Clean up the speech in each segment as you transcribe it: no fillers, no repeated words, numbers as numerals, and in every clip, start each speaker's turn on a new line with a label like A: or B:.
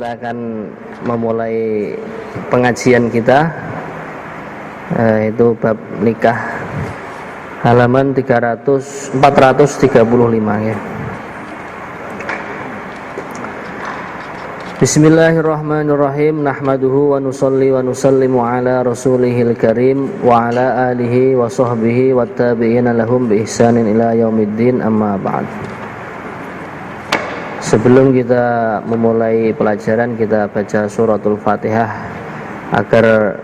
A: kita akan memulai pengajian kita, itu bab nikah, halaman 435 ya. Bismillahirrahmanirrahim. Nahmaduhu wa nusalli wa nusallimu ala rasulihil karim wa ala alihi wa sahbihi wa tabi'ina lahum bi ihsanin ila yaumiddin, amma ba'd. Sebelum kita memulai pelajaran, kita baca suratul Fatihah agar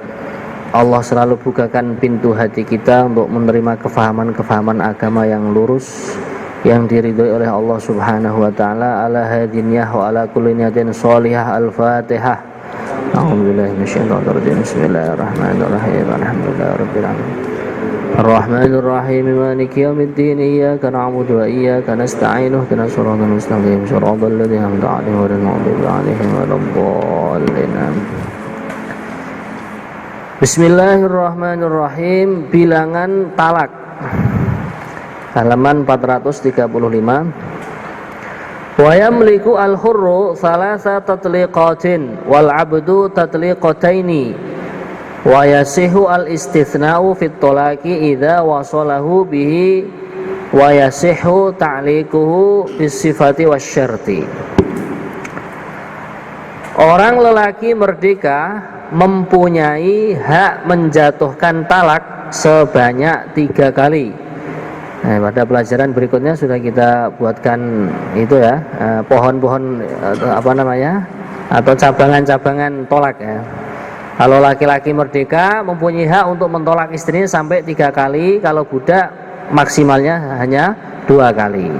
A: Allah selalu bukakan pintu hati kita untuk menerima kefahaman-kefahaman agama yang lurus, yang diridhoi oleh Allah Subhanahu wa taala. Ala hadiniyah wa ala kulli niyatin sholihah. Al-Fatihah. A'udzubillahi minasyaitonir rajim. Bismillahirrahmanirrahim. Alhamdulillahirabbil alamin. Ar-Rahmanir-Rahim. Maliki yaumiddin. Iyyaka na'budu wa iyyaka nasta'in. Ihdinas siratal mustaqim. Shiratal ladzina an'amta 'alaihim ghairil maghdubi 'alaihim waladdallin. Bismillahirrahmanirrahim. Bilangan talak, halaman 435. Wa yamliku al-hurru thalatha tatliqatin wal 'abdu tatliqataini wa yasihu al-istithna'u fit talaqi idza wasalahu bihi wa yasihu ta'liquhu bis sifati wasyarti. Orang lelaki merdeka mempunyai hak menjatuhkan talak sebanyak 3 kali. Nah, pada pelajaran berikutnya sudah kita buatkan itu ya, pohon-pohon atau cabangan-cabangan tolak ya. Kalau laki-laki merdeka mempunyai hak untuk mentolak istrinya sampai 3 kali, kalau budak maksimalnya hanya 2 kali.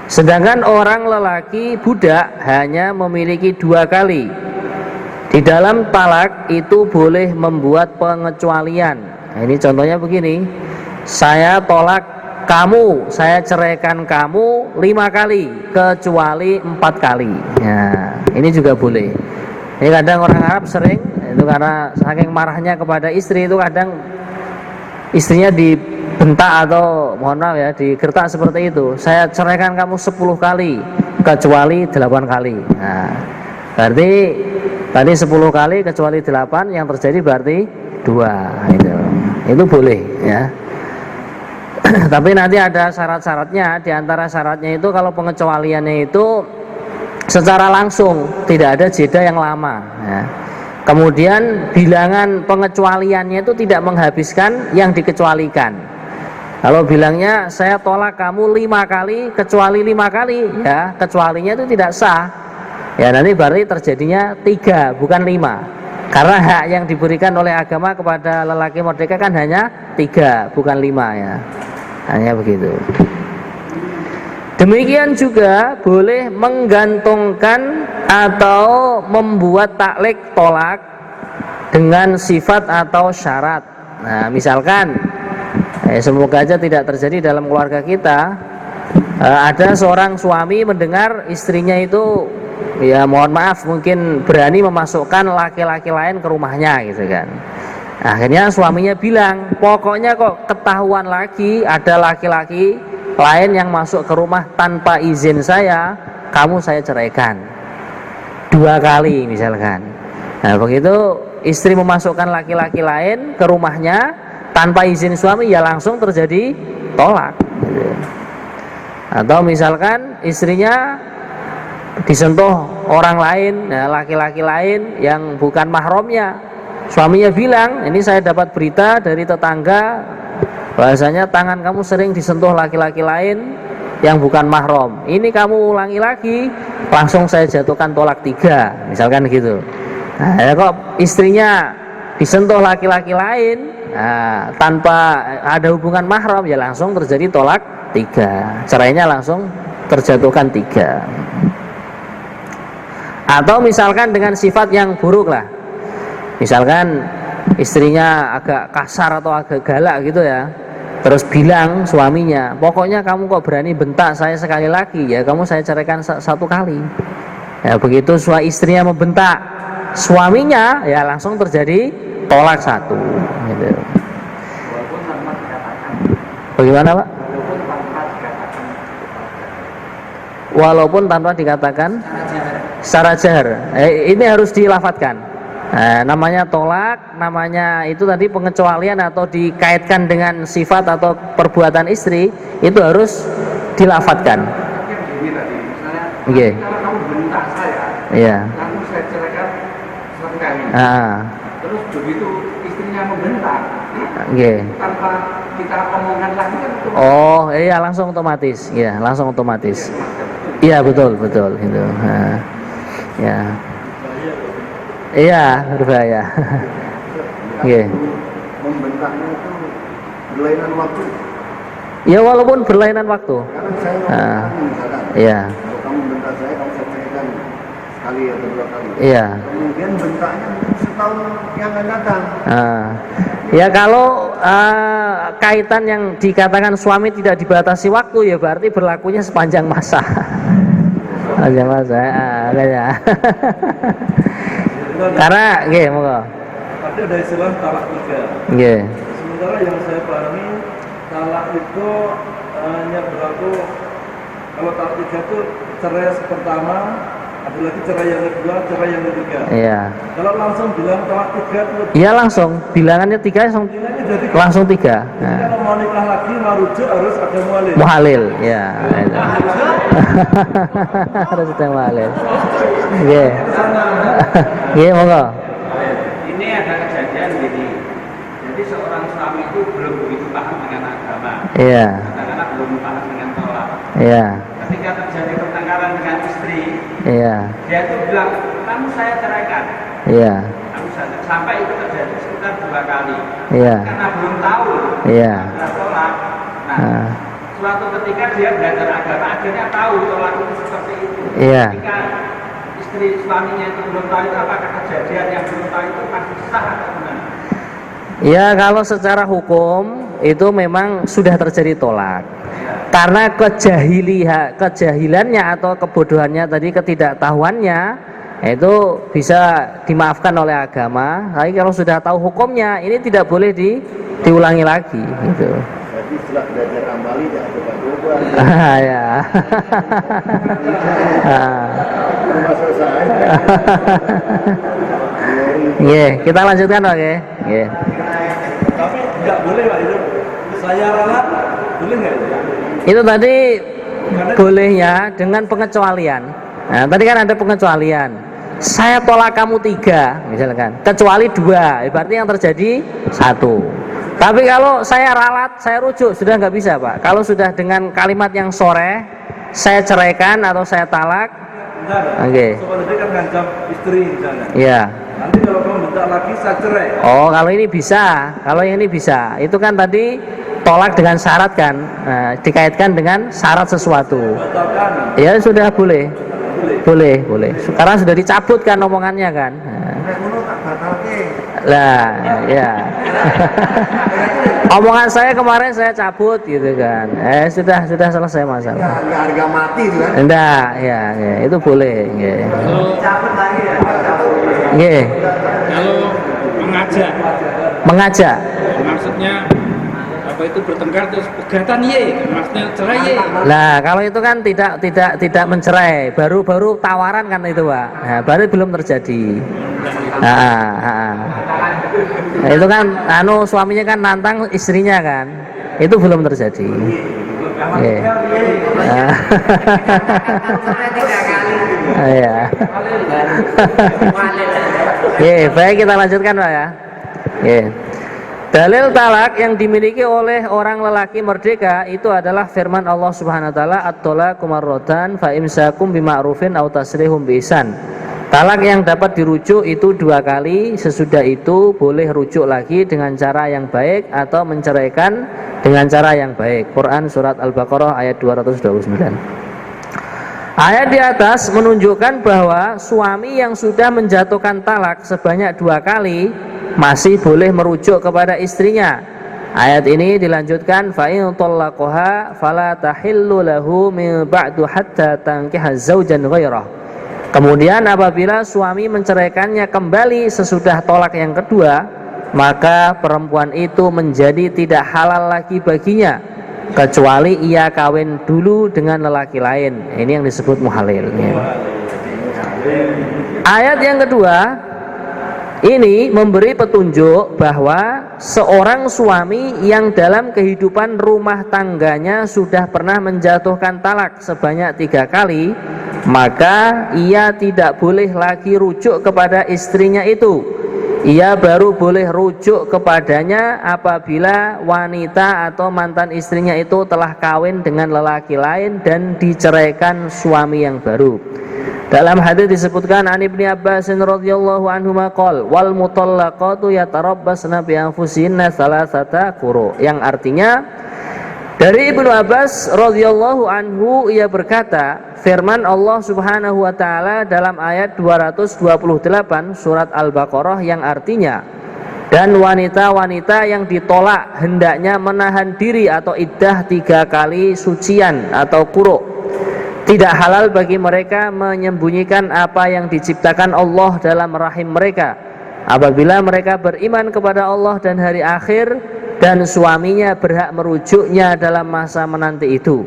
A: Sedangkan orang lelaki budak hanya memiliki 2 kali. Di dalam talak itu boleh membuat pengecualian. Nah, ini contohnya begini: saya tolak kamu, saya ceraikan kamu 5 kali kecuali 4 kali. Nah, ini juga boleh. Ini kadang orang Arab sering itu karena saking marahnya kepada istri, itu kadang istrinya dibentak atau mohon maaf ya, digertak seperti itu. Saya ceraikan kamu 10 kali kecuali 8 kali. Nah, berarti tadi 10 kali kecuali 8, yang terjadi berarti 2. Itu boleh ya. Tapi nanti ada syarat-syaratnya. Di antara syaratnya itu kalau pengecualiannya itu secara langsung, tidak ada jeda yang lama ya. Kemudian bilangan pengecualiannya itu tidak menghabiskan yang dikecualikan. Kalau bilangnya saya tolak kamu 5 kali kecuali 5 kali ya, kecualinya itu tidak sah ya, nanti berarti terjadinya 3 bukan 5. Karena hak yang diberikan oleh agama kepada lelaki merdeka kan hanya 3 bukan 5 ya, hanya begitu. Demikian juga boleh menggantungkan atau membuat taklik tolak dengan sifat atau syarat. Nah, misalkan semoga aja tidak terjadi dalam keluarga kita, ada seorang suami mendengar istrinya itu ya mohon maaf mungkin berani memasukkan laki-laki lain ke rumahnya gitu kan. Akhirnya suaminya bilang, pokoknya kok ketahuan lagi ada laki-laki lain yang masuk ke rumah tanpa izin saya, kamu saya ceraikan 2 kali misalkan. Nah, begitu istri memasukkan laki-laki lain ke rumahnya tanpa izin suami, ya langsung terjadi tolak gitu. Atau misalkan istrinya disentuh orang lain, nah, laki-laki lain yang bukan mahramnya, suaminya bilang, ini saya dapat berita dari tetangga bahasanya tangan kamu sering disentuh laki-laki lain yang bukan mahram, ini kamu ulangi lagi, langsung saya jatuhkan tolak 3 misalkan gitu. Nah, ya kok istrinya disentuh laki-laki lain tanpa ada hubungan mahram, ya langsung terjadi tolak 3, cerainya langsung terjatuhkan 3. Atau misalkan dengan sifat yang buruk lah, misalkan istrinya agak kasar atau agak galak gitu ya, terus bilang suaminya, pokoknya kamu kok berani bentak saya sekali lagi, ya kamu saya ceraikan 1 kali. Ya begitu istrinya membentak suaminya, ya langsung terjadi tolak 1 gitu. Bagaimana Pak? Walaupun tanpa dikatakan secara jahar. Ini harus dilafadzkan. Namanya tolak, namanya itu tadi pengecualian atau dikaitkan dengan sifat atau perbuatan istri, itu harus dilafadzkan. Oke.
B: Kalau kamu bentak saya,
A: Iya.
B: lalu saya ceraikan selengkali. Terus begitu istrinya membentak,
A: Oke.
B: tanpa kita omongan lagi kan itu.
A: Oh, iya langsung otomatis. Iya, langsung otomatis. Iya, betul, betul itu. Ya. Iya, berbahaya. Oke.
C: Membentaknya itu berlainan waktu.
A: Ya walaupun berlainan waktu.
C: Karena saya ngomong misalkan,
A: Iya.
C: kalau kamu bentak saya, kamu saya ceraikan sekali atau dua kali.
A: Iya.
C: Kemudian bentaknya setahun yang akan datang.
A: Ya kalau kaitan yang dikatakan suami tidak dibatasi waktu, ya berarti berlakunya sepanjang masa. Sepanjang masa. Kayaknya. Karena, nggih, monggo.
D: Tapi ada istilah talak tiga.
A: Nggih.
D: Sementara yang saya pahami talak itu hanya berlaku kalau talak tiga itu cerai pertama, ada lagi cerai yang kedua, cerai yang ketiga.
A: Iya.
D: Kalau langsung bilang talak tiga itu
A: Iya langsung, bilangannya 3 langsung 3.
D: kalau mau nikah lagi mau rujuk harus ada mualil.
A: Muhalil, ya. Itu. Harus ada muhalil. Nggih. Nggih, monggo.
B: Ini ada kejadian gini. Jadi seorang suami itu belum begitu paham dengan agama.
A: Iya.
B: Kadang-kadang belum paham dengan tolak.
A: Iya.
B: Ketika terjadi pertengkaran dengan istri,
A: Iya.
B: dia itu bilang, kamu saya ceraikan.
A: Iya.
B: Kamu saya sampai itu terjadi sekitar 2 kali.
A: Iya.
B: Karena belum tahu.
A: Iya.
B: Sudah tolak. Nah, suatu ketika dia belajar agama, akhirnya tahu tolak itu seperti itu.
A: Iya.
B: Ketika istri suaminya itu belum tahu itu, apakah kejadian yang belum tahu itu masih sah atau enggak?
A: Ya kalau secara hukum itu memang sudah terjadi tolak. Karena kejahilannya atau kebodohannya tadi, ketidaktahuannya itu bisa dimaafkan oleh agama. Tapi kalau sudah tahu hukumnya, ini tidak boleh diulangi lagi gitu.
C: Jadi setelah belajar amali tidak coba-coba.
A: Ya.
C: Rumah selesai.
A: Nggih, kita lanjutkan oke. Nggih.
D: Tapi nggak boleh Pak itu. Saya ralat, boleh nggak itu?
A: Itu tadi bolehnya dengan pengecualian. Nah, tadi kan ada pengecualian. Saya tolak kamu 3, misalkan. Kecuali 2, berarti yang terjadi 1. Tapi kalau saya ralat, saya rujuk, sudah nggak bisa Pak. Kalau sudah dengan kalimat yang sore, saya ceraikan atau saya talak.
D: Benar.
A: Oke.
D: Soalnya dia kan ngancam istri misalnya.
A: Iya.
D: Nanti kalau kamu bentak lagi saya cerai.
A: Oh, kalau ini bisa. Kalau yang ini bisa. Itu kan tadi tolak dengan syarat kan. Nah, dikaitkan dengan syarat sesuatu.
D: Batalkan.
A: Ya sudah boleh. Boleh. Sekarang sudah dicabut kan omongannya kan.
C: Nek ngono tak batalke.
A: Lah, ya. Omongan saya kemarin saya cabut gitu kan. Sudah selesai
C: Ya,
A: masalah.
C: ya harga mati itu kan.
A: Enggak, ya, itu boleh, nggih.
B: Cabut lagi ya.
A: Nggih.
E: Kalau
A: Mengajak.
E: maksudnya apa itu bertengkar terus pegatan ye, maksudnya cerai ye.
A: Nah, kalau itu kan tidak mencerai, baru tawaran kan itu, Pak. Nah, baru belum terjadi. Nah, itu kan suaminya kan nantang istrinya kan. Itu belum terjadi. Oke. Iya. Oke, baik kita lanjutkan Pak ya. Oke. Dalil talak yang dimiliki oleh orang lelaki merdeka itu adalah firman Allah Subhanahu wa taala, at-talaqu marratan fa imsakum bima'rufin aw tasrihum biihsan. Talak yang dapat dirujuk itu 2 kali, sesudah itu boleh rujuk lagi dengan cara yang baik atau menceraikan dengan cara yang baik. Quran surat Al-Baqarah ayat 229. Ayat di atas menunjukkan bahwa suami yang sudah menjatuhkan talak sebanyak 2 kali masih boleh merujuk kepada istrinya. Ayat ini dilanjutkan, fa in talaqaha fala tahillu lahu min ba'du hatta tankiha zaujan ghairah. Kemudian apabila suami menceraikannya kembali sesudah tolak yang kedua, maka perempuan itu menjadi tidak halal lagi baginya kecuali ia kawin dulu dengan lelaki lain. Ini yang disebut muhalil. Ayat yang kedua ini memberi petunjuk bahwa seorang suami yang dalam kehidupan rumah tangganya sudah pernah menjatuhkan talak sebanyak 3 kali, maka ia tidak boleh lagi rujuk kepada istrinya itu. Ia baru boleh rujuk kepadanya apabila wanita atau mantan istrinya itu telah kawin dengan lelaki lain dan diceraikan suami yang baru. Dalam hadis disebutkan an Ibnu Abbas radhiyallahu anhu maqal wal mutallaqatu yatarabbasna bi anfusihinna thalathata quru, yang artinya dari Ibnu Abbas radhiyallahu anhu ia berkata, firman Allah Subhanahu wa taala dalam ayat 228 surat Al-Baqarah yang artinya, dan wanita-wanita yang ditolak hendaknya menahan diri atau iddah 3 kali sucian atau quru. Tidak halal bagi mereka menyembunyikan apa yang diciptakan Allah dalam rahim mereka apabila mereka beriman kepada Allah dan hari akhir, dan suaminya berhak merujuknya dalam masa menanti itu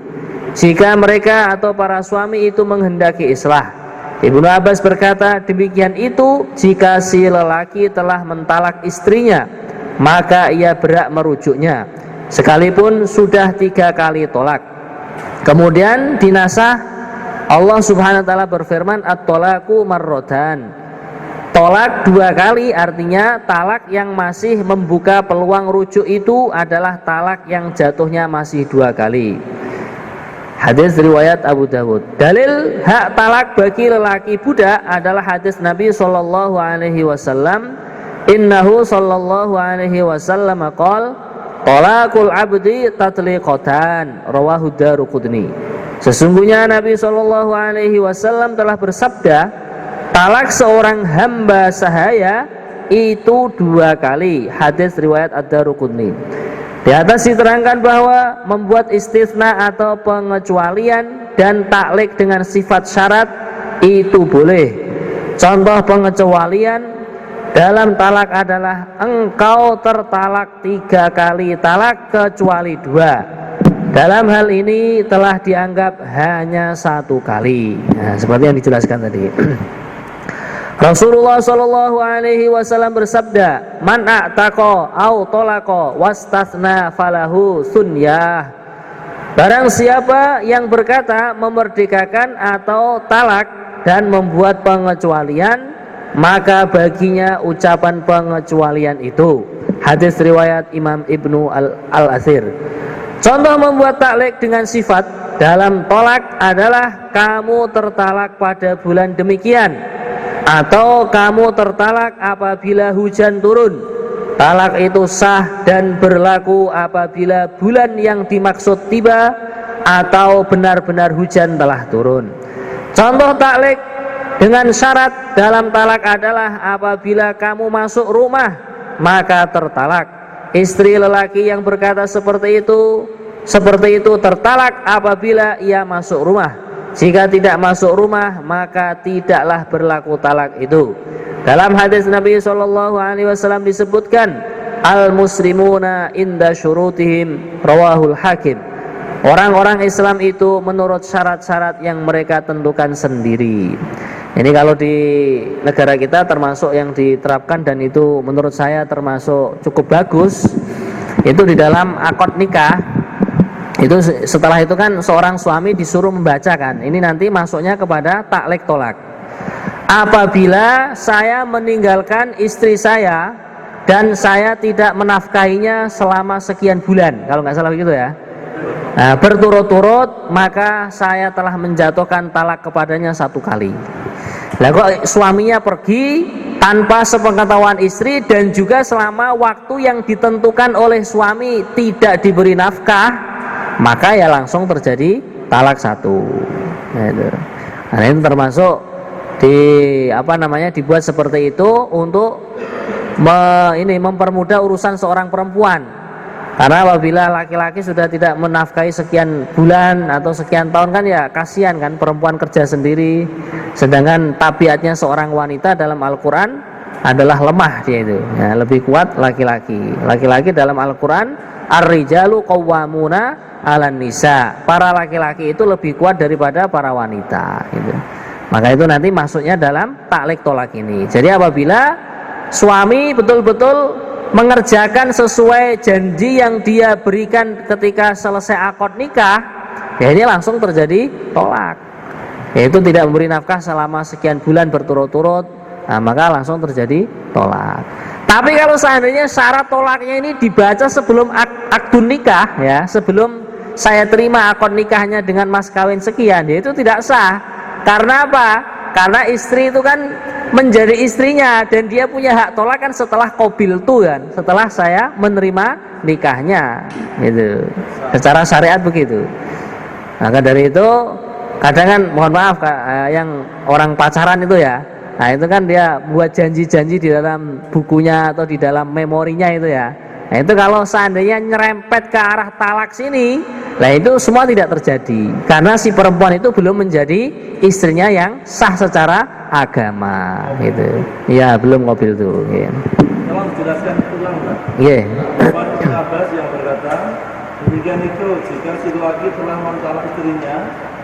A: jika mereka atau para suami itu menghendaki islah. Ibnu Abbas berkata, demikian itu jika si lelaki telah mentalak istrinya, maka ia berhak merujuknya sekalipun sudah 3 kali tolak. Kemudian dinasah Allah Subhanahu wa taala berfirman, at-talaqu marratan. Tolak 2 kali artinya talak yang masih membuka peluang rujuk itu adalah talak yang jatuhnya masih 2 kali. Hadis riwayat Abu Dawud. Dalil hak talak bagi lelaki budak adalah hadis Nabi sallallahu alaihi wasallam, innahu sallallahu alaihi wasallam qala talaqul abdi tatliqatan, rawahu Daruqutni. Sesungguhnya Nabi sallallahu alaihi wasallam telah bersabda, talak seorang hamba sahaya itu 2 kali. Hadis riwayat Ad-Daruqutni. Di atas diterangkan bahwa membuat istisna atau pengecualian dan taklek dengan sifat syarat itu boleh. Contoh pengecualian dalam talak adalah engkau tertalak 3 kali talak kecuali 2. Dalam hal ini telah dianggap hanya 1 kali. Nah, seperti yang dijelaskan tadi. Rasulullah sallallahu alaihi wasallam bersabda, man a'taqa au talaqa wastathna falahu sunyah. Barang siapa yang berkata memerdekakan atau talak dan membuat pengecualian, maka baginya ucapan pengecualian itu. Hadis riwayat Imam Ibnu Al-Athir. Contoh membuat taklek dengan sifat dalam tolak adalah kamu tertalak pada bulan demikian, atau kamu tertalak apabila hujan turun. Talak itu sah dan berlaku apabila bulan yang dimaksud tiba atau benar-benar hujan telah turun. Contoh taklek dengan syarat dalam talak adalah apabila kamu masuk rumah maka tertalak. Istri lelaki yang berkata seperti itu tertalak apabila ia masuk rumah. Jika tidak masuk rumah maka tidaklah berlaku talak itu. Dalam hadis Nabi SAW disebutkan, al-muslimuna inda syurutihim, rawahul Hakim. Orang-orang Islam itu menurut syarat-syarat yang mereka tentukan sendiri. Ini kalau di negara kita termasuk yang diterapkan, dan itu menurut saya termasuk cukup bagus. Itu di dalam akad nikah. Itu setelah itu kan seorang suami disuruh membacakan. Ini nanti masuknya kepada taklek tolak. Apabila saya meninggalkan istri saya dan saya tidak menafkahinya selama sekian bulan, kalau nggak salah begitu ya. Nah, berturut-turut maka saya telah menjatuhkan talak kepadanya 1 kali. Lah kok suaminya pergi tanpa sepengetahuan istri dan juga selama waktu yang ditentukan oleh suami tidak diberi nafkah, maka ya langsung terjadi talak 1. Nah, ini termasuk dibuat seperti itu untuk mempermudah urusan seorang perempuan. Karena apabila laki-laki sudah tidak menafkahi sekian bulan atau sekian tahun, kan ya kasihan kan, perempuan kerja sendiri. Sedangkan tabiatnya seorang wanita dalam Al-Quran adalah lemah, dia itu ya, lebih kuat laki-laki. Laki-laki dalam Al-Quran ar-rijalu qawwamuna 'alan nisa. Para laki-laki itu lebih kuat daripada para wanita gitu. Maka itu nanti masuknya dalam taklek tolak ini. Jadi apabila suami betul-betul mengerjakan sesuai janji yang dia berikan ketika selesai akad nikah, ya ini langsung terjadi tolak. Yaitu tidak memberi nafkah selama sekian bulan berturut-turut, nah, maka langsung terjadi tolak. Tapi kalau seandainya syarat tolaknya ini dibaca sebelum akdun nikah, ya, sebelum saya terima akad nikahnya dengan mas kawin sekian, ya itu tidak sah. Karena apa? Karena istri itu kan menjadi istrinya dan dia punya hak tolak kan setelah qabil tu kan, setelah saya menerima nikahnya, gitu. Secara syariat begitu. Maka dari itu kadang kan mohon maaf yang orang pacaran itu ya, nah itu kan dia buat janji-janji di dalam bukunya atau di dalam memorinya itu ya. Nah itu kalau seandainya nyerempet ke arah talak sini, nah itu semua tidak terjadi karena si perempuan itu belum menjadi istrinya yang sah secara agama, gitu. Ya belum mobil tuh. Ya.
D: Tolong jelaskan ulang, Pak.
A: Iya.
D: Ibnu Abbas yang berkata, demikian itu jika si laki telah mentalak istrinya,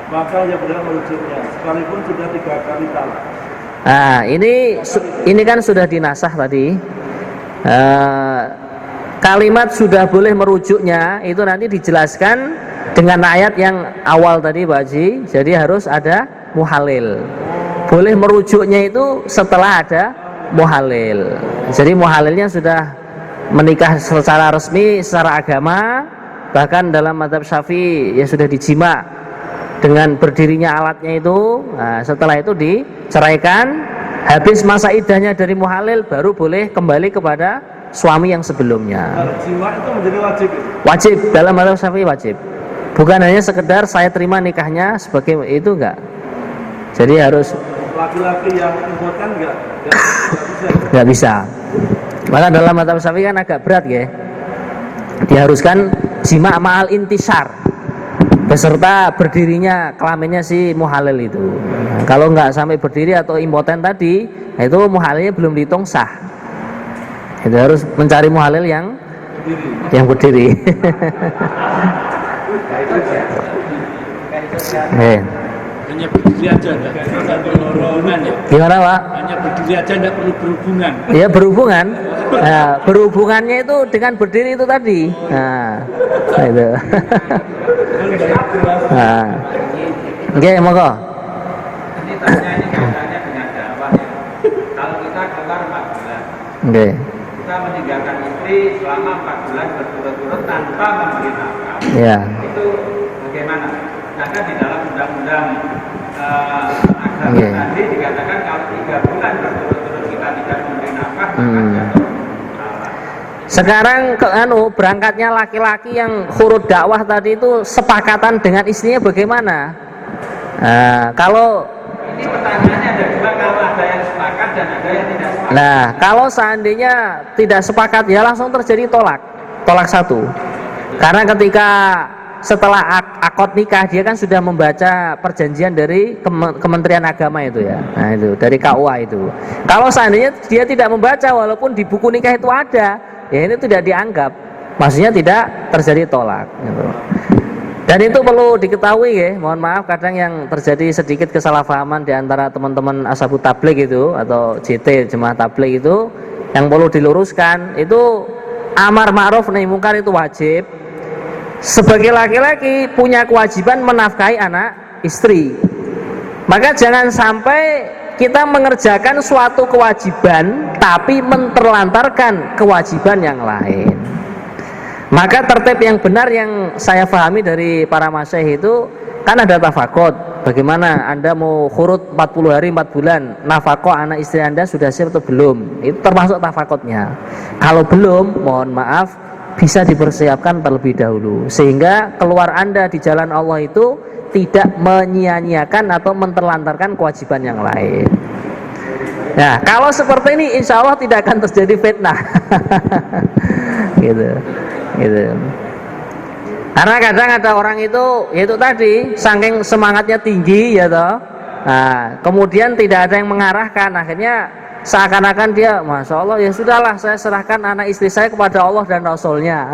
D: maka ia berhak merujuknya, sekalipun sudah 3 kali talak.
A: Nah ini kan sudah dinasah tadi. Kalimat sudah boleh merujuknya itu nanti dijelaskan dengan ayat yang awal tadi Pak Haji. Jadi harus ada muhalil. Boleh merujuknya itu setelah ada muhalil. Jadi muhalilnya sudah menikah secara resmi, secara agama. Bahkan dalam mazhab Syafi'i ya sudah dijima dengan berdirinya alatnya itu. Nah, setelah itu diceraikan, habis masa iddahnya dari muhalil baru boleh kembali kepada suami yang sebelumnya.
D: Kalau jima itu menjadi wajib.
A: Wajib dalam mazhab Syafi'i wajib. Bukan hanya sekedar saya terima nikahnya sebagai itu enggak. Jadi harus
D: Laki-laki yang impoten enggak bisa.
A: Enggak bisa. Maka dalam mazhab Syafi'i kan agak berat ya. Diharuskan jima ma'al intisar beserta berdirinya kelaminnya si muhalil itu. Nah, kalau enggak sampai berdiri atau impoten tadi, nah itu muhalilnya belum dihitung sah. Itu harus mencari muhalil yang berdiri.
E: Hanya berdiri aja, enggak perlu berhubungan ya.
A: Gimana Pak?
E: Hanya berdiri aja, enggak perlu berhubungan.
A: Ya berhubungan. Nah, berhubungannya itu dengan berdiri itu tadi. Nah itu. Nah, oke, monggo.
B: Ini tanya ini kaitannya dengan dakwah ya. Kalau kita keluar 4 bulan,
A: Oke.
B: kita meninggalkan istri selama 4 bulan berturut-turut tanpa memberi nafkah.
A: Ya.
B: Itu bagaimana? Sedangkan di dalam undang-undang agama
A: Oke.
B: tadi dikatakan kalau 3 bulan berturut-turut kita tidak memberi nafkah, maka jatuh talak.
A: Sekarang berangkatnya laki-laki yang khurud dakwah tadi itu sepakatan dengan istrinya bagaimana? Nah, kalau
B: Ini pertanyaannya ada 2, kalau ada yang sepakat dan ada yang tidak sepakat.
A: Nah, kalau seandainya tidak sepakat ya langsung terjadi tolak 1. Karena ketika setelah akad nikah dia kan sudah membaca perjanjian dari Kementerian Agama itu ya. Nah, itu dari KUA itu. Kalau seandainya dia tidak membaca walaupun di buku nikah itu ada, ya ini tidak dianggap. Maksudnya tidak terjadi tolak gitu. Dan itu perlu diketahui ya, mohon maaf kadang yang terjadi sedikit kesalahpahaman di antara teman-teman ashabut tabligh itu atau JT jemaah tabligh itu yang perlu diluruskan itu amar ma'ruf nahi mungkar itu wajib. Sebagai laki-laki punya kewajiban menafkahi anak istri. Maka jangan sampai kita mengerjakan suatu kewajiban tapi menterlantarkan kewajiban yang lain. Maka tertib yang benar yang saya pahami dari para masyayikh itu kan ada tafakut. Bagaimana Anda mau khurut 40 hari 4 bulan, nafkah anak istri Anda sudah siap atau belum? Itu termasuk tafakutnya. Kalau belum, mohon maaf bisa dipersiapkan terlebih dahulu sehingga keluar Anda di jalan Allah itu tidak menyia-nyiakan atau menterlantarkan kewajiban yang lain. Nah, kalau seperti ini insya Allah tidak akan terjadi fitnah. gitu. Karena kadang ada orang itu tadi saking semangatnya tinggi ya toh. Nah, kemudian tidak ada yang mengarahkan, akhirnya seakan-akan dia, masya Allah ya sudahlah saya serahkan anak istri saya kepada Allah dan Rasulnya.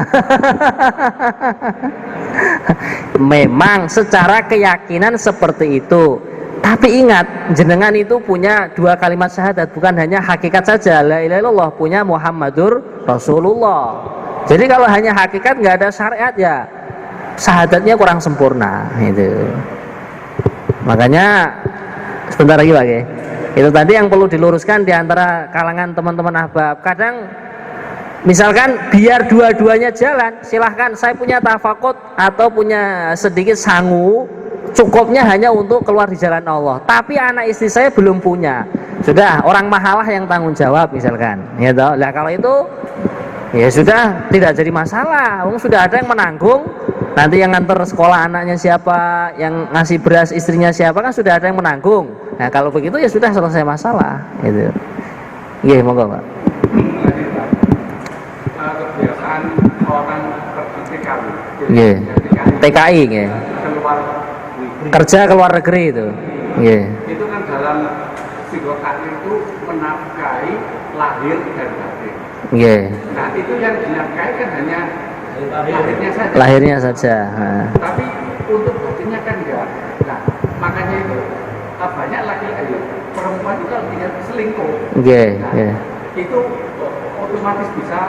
A: Memang secara keyakinan seperti itu, Tapi ingat, jenengan itu punya dua kalimat syahadat, bukan hanya hakikat saja, la ilaha illallah, punya Muhammadur Rasulullah. Jadi kalau hanya hakikat nggak ada syariat ya syahadatnya kurang sempurna itu. Makanya sebentar lagi Pak ya. Itu tadi yang perlu diluruskan di antara kalangan teman-teman ahbab. Kadang misalkan biar dua-duanya jalan, silahkan saya punya tafakut atau punya sedikit sangu, cukupnya hanya untuk keluar di jalan Allah. Tapi anak istri saya belum punya. Sudah, orang mahalah yang tanggung jawab misalkan. Ya toh. Nah, kalau itu ya sudah tidak jadi masalah. Sudah ada yang menanggung. Nanti yang nganter sekolah anaknya siapa, yang ngasih beras istrinya siapa, kan sudah ada yang menanggung. Nah, kalau begitu ya sudah selesai masalah. Gitu. Iya, monggo Pak.
B: Kebiasaan orang pergi TKI.
A: Iya. TKI ya.
B: Keluar negeri.
A: Kerja ke luar negeri itu. Iya.
B: Itu kan dalam psikokat itu menafkahi lahir dan batin.
A: Iya.
B: Nah itu yang dinafkahi kan hanya lahirnya saja.
A: Lahirnya saja. Nah.
B: Tapi untuk batinnya kan enggak. Nah makanya itu banyak laki-laki perempuan itu kalau dia selingkuh.
A: Iya.
B: Nah,
A: Iya.
B: itu otomatis bisa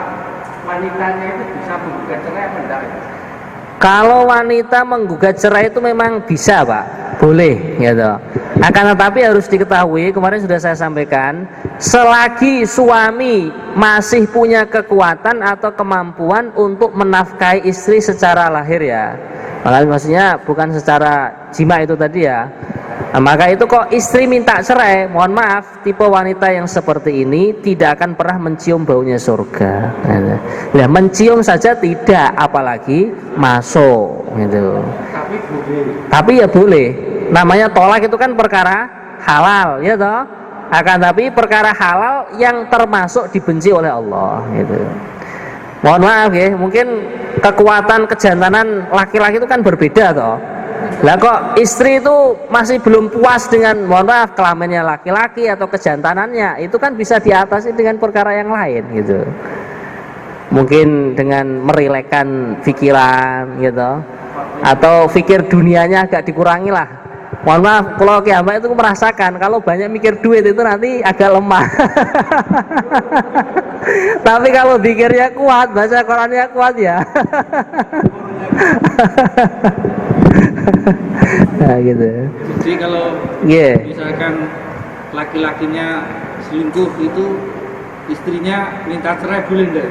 B: wanitanya itu bisa menggugat cerai apa enggak?
A: Kalau wanita menggugat cerai itu memang bisa Pak, boleh gitu. Akan tetapi harus diketahui, kemarin sudah saya sampaikan, selagi suami masih punya kekuatan atau kemampuan untuk menafkahi istri secara lahir ya, maksudnya bukan secara jima itu tadi ya. Nah, maka itu kok istri minta cerai, mohon maaf, tipe wanita yang seperti ini tidak akan pernah mencium baunya surga. Nah, mencium saja tidak, apalagi masuk gitu.
B: Tapi boleh.
A: Tapi ya boleh. Namanya tolak itu kan perkara halal, ya toh. Akan tapi perkara halal yang termasuk dibenci oleh Allah gitu. Mohon maaf ya, mungkin kekuatan kejantanan laki-laki itu kan berbeda toh. Lah kok istri itu masih belum puas dengan, mohon maaf, kelaminnya laki-laki atau kejantanannya, itu kan bisa diatasi dengan perkara yang lain gitu. Mungkin dengan merilekkan pikiran gitu, atau pikir dunianya agak dikurangi lah. Mohon maaf, kalau kiamat itu merasakan kalau banyak mikir duit itu nanti agak lemah. Tapi kalau pikirnya kuat, baca Qurannya kuat ya. Nah gitu.
E: Jadi kalau misalkan laki-lakinya selingkuh itu istrinya minta cerai boleh enggak?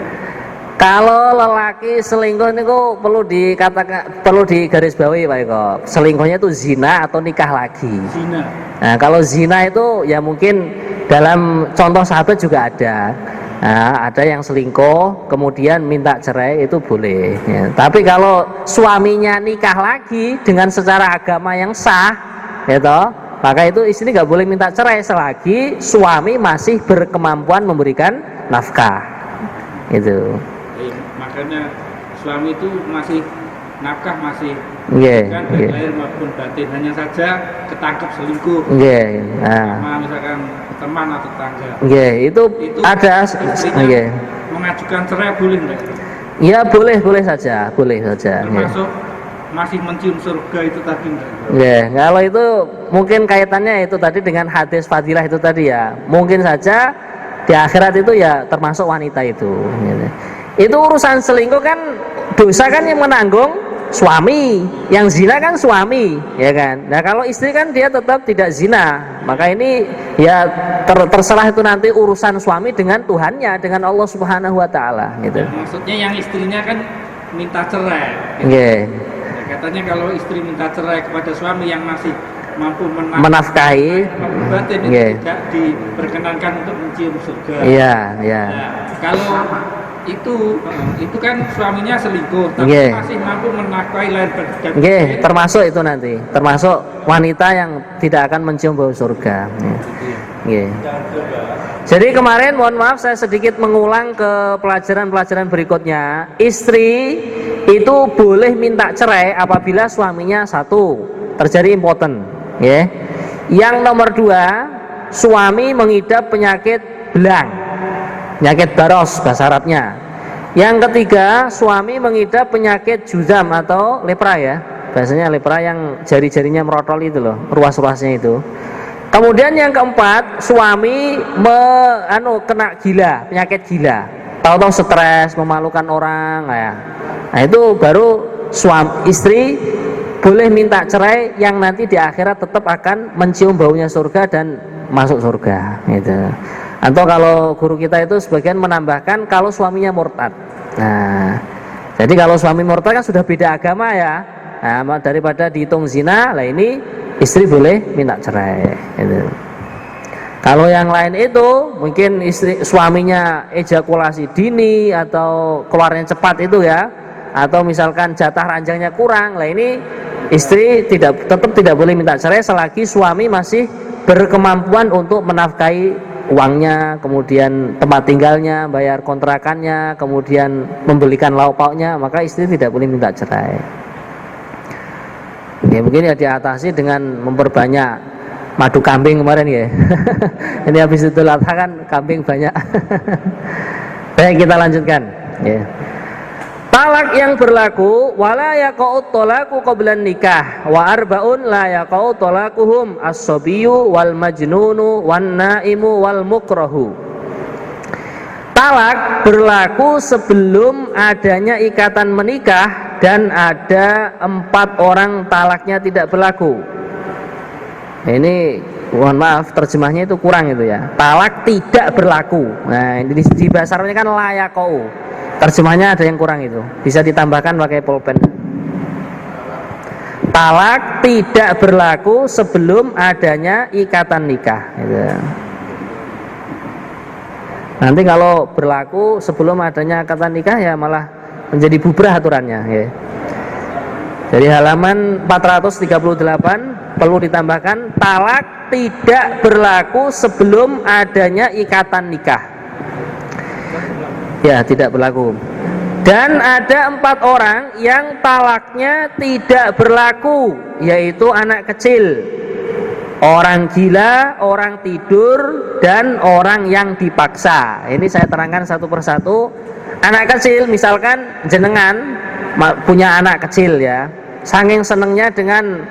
A: Kalau lelaki selingkuh itu perlu dikatakan, perlu digarisbawahi Pak Eko. Selingkuhnya itu zina atau nikah lagi.
E: Zina.
A: Nah, kalau zina itu ya mungkin dalam contoh sahabat juga ada. Nah, ada yang selingkuh kemudian minta cerai itu boleh ya. Tapi kalau suaminya nikah lagi dengan secara agama yang sah ya toh, maka itu istri nggak boleh minta cerai selagi suami masih berkemampuan memberikan nafkah itu.
E: Makanya suami itu masih nafkah masih kan lahir maupun batin, hanya saja ketangkep selingkuh. Sama misalkan teman atau tetangga.
A: Itu ada.
E: Mengajukan cerai boleh enggak?
A: Ya boleh saja, boleh saja.
E: Termasuk masih mencium surga itu tadi enggak?
A: Kalau itu mungkin kaitannya itu tadi dengan hadis fadilah itu tadi ya. Mungkin saja di akhirat itu ya termasuk wanita itu. Itu urusan selingkuh kan, dosa kan yang menanggung suami, yang zina kan suami, ya kan. Nah kalau istri kan dia tetap tidak zina, maka ini ya terserah itu nanti urusan suami dengan Tuhannya, dengan Allah Subhanahu Wa Taala. Gitu.
E: Maksudnya yang istrinya kan minta cerai. Gitu. Katanya kalau istri minta cerai kepada suami yang masih mampu menafkahi, batin itu tidak diperkenankan untuk mencium surga. Nah, kalau itu kan suaminya selingkuh, tapi masih mampu menafkahi lahir batin.
A: Termasuk itu nanti, termasuk wanita yang tidak akan mencium bau surga. Jadi kemarin mohon maaf saya sedikit mengulang ke pelajaran-pelajaran berikutnya. Istri itu boleh minta cerai apabila suaminya satu terjadi impoten, ya. Yang nomor dua, suami mengidap penyakit belang, penyakit baros bahasa Arabnya. Yang ketiga, suami mengidap penyakit juzam atau lepra ya. Biasanya lepra yang jari-jarinya merotol itu loh, ruas-ruasnya itu. Kemudian yang keempat, suami kena gila, penyakit gila. Tahu-tahu stres, memalukan orang, ya. Nah, itu baru istri boleh minta cerai yang nanti di akhirat tetap akan mencium baunya surga dan masuk surga, gitu. Atau kalau guru kita itu sebagian menambahkan kalau suaminya murtad. Nah, jadi kalau suami murtad kan sudah beda agama ya. Nah, daripada dihitung zina, lah ini istri boleh minta cerai, gitu. Kalau yang lain itu mungkin suaminya ejakulasi dini atau keluarnya cepat itu ya, atau misalkan jatah ranjangnya kurang, lah ini istri tetap tidak boleh minta cerai selagi suami masih berkemampuan untuk menafkahi uangnya, kemudian tempat tinggalnya, bayar kontrakannya, kemudian membelikan lauk pauknya, maka istri tidak boleh minta cerai. Ya mungkin ya diatasi dengan memperbanyak madu kambing kemarin ya. Ini habis itu Adha kan kambing banyak. Baik, kita lanjutkan ya. Talak yang berlaku wala yaqa'ut talaqu qablan nikah wa arba'un la yaqa'ut talaquhum as-sabiyyu wal majnunu wan naimu wal mukrahu. Talak berlaku sebelum adanya ikatan menikah dan ada 4 orang talaknya tidak berlaku. Ini mohon maaf terjemahnya itu kurang itu ya. Talak tidak berlaku. Nah, ini di bahasa Arabnya kan la yaqa'u. Terjemahnya ada yang kurang itu. Bisa ditambahkan pakai pulpen. Talak tidak berlaku sebelum adanya ikatan nikah gitu. Nanti kalau berlaku sebelum adanya ikatan nikah ya malah menjadi bubrah aturannya ya. Dari halaman 438 perlu ditambahkan talak tidak berlaku sebelum adanya ikatan nikah. Ya, tidak berlaku. Dan ada 4 orang yang talaknya tidak berlaku, yaitu anak kecil, orang gila, orang tidur, dan orang yang dipaksa. Ini saya terangkan satu persatu. Anak kecil, misalkan jenengan punya anak kecil ya, saking senengnya dengan